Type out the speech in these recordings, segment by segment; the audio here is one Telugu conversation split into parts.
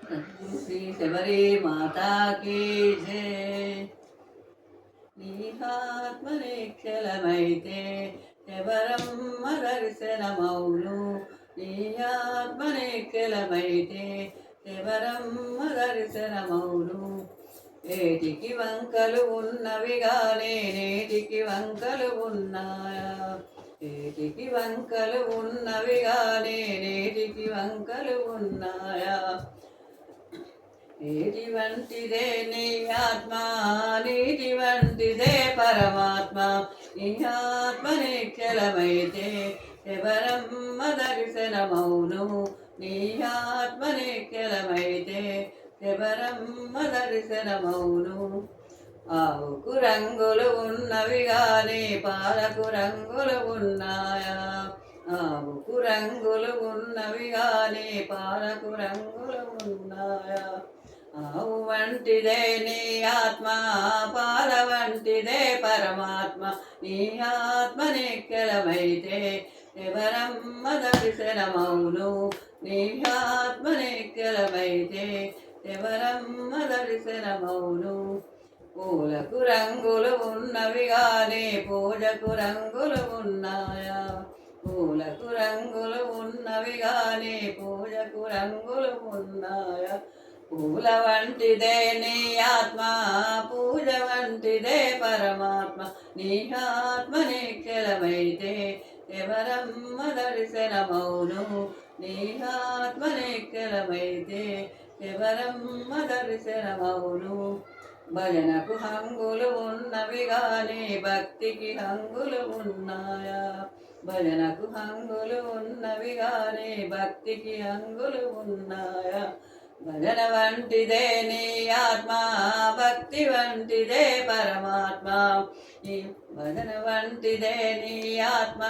सद्गुरु श्री शबरी माता की जय। నీహాత్మనిక్షలమైతే శబరమ్మ దర్శనమౌను. నీహాత్మనిక్షలమైతే శబరమ్మ దర్శనమౌను. ఏటికి వంకలు ఉన్నవిగానే నేటికి వంకలు ఉన్నాయా? ఏటికి వంకలు ఉన్నవిగానే నేటికి వంకలు ఉన్నాయా? నీటి వంటిదే నీ ఆత్మ, నీటి వంటిదే పరమాత్మ. నీ ఆత్మ నిశ్చలమైతే శబరమ్మ దర్శనమౌను. నీ ఆత్మ నిశ్చలమైతే శబరమ్మ దర్శనమౌను. ఆవుకు రంగులు ఉన్నవి గాని పాలకు రంగులు ఉన్నాయా? ఆవుకు రంగులు ఉన్నవి గాని పాలకు రంగులు ఉన్నాయా? ఆవు వంటిదే నీ ఆత్మ, పాల వంటిదే పరమాత్మ. నీ ఆత్మ నిశ్చలమైతే శబరమ్మ దర్శనమౌను. నీ ఆత్మ నిశ్చలమైతే శబరమ్మ దర్శనమౌను. పూలకు రంగులు ఉన్నవి గాని పూజకు రంగులు ఉన్నాయా? పూలకు రంగులు ఉన్నవి గాని పూజకు రంగులు ఉన్నాయా? పూల వంటిదే నీ ఆత్మ, పూజ వంటిదే పరమాత్మ. నీ ఆత్మ నిశ్చలమైతే శబరమ్మ దర్శనమౌను. నీ ఆత్మ నిశ్చలమైతే శబరమ్మ దర్శనమౌను. భజనకు హంగులు ఉన్నవి గాని భక్తికి హంగులు ఉన్నాయా? భజనకు హంగులు ఉన్నవి గాని భక్తికి హంగులు ఉన్నాయా? భజన వంటిదే నీ ఆత్మ, భక్తి వంటిదే పరమాత్మ. భజన వంటిదే నీ ఆత్మ,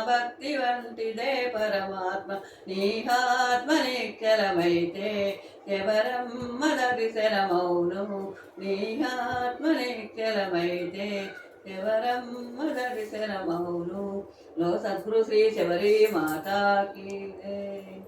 భక్తి వంటిదే పరమాత్మ. నీ ఆత్మ నిశ్చలమైతే శబరమ్మ దర్శనమౌను. నీ ఆత్మ నిశ్చలమైతే శబరమ్మ దర్శనమౌను. లో సద్గురు శ్రీ శబరి మాతాకి జై.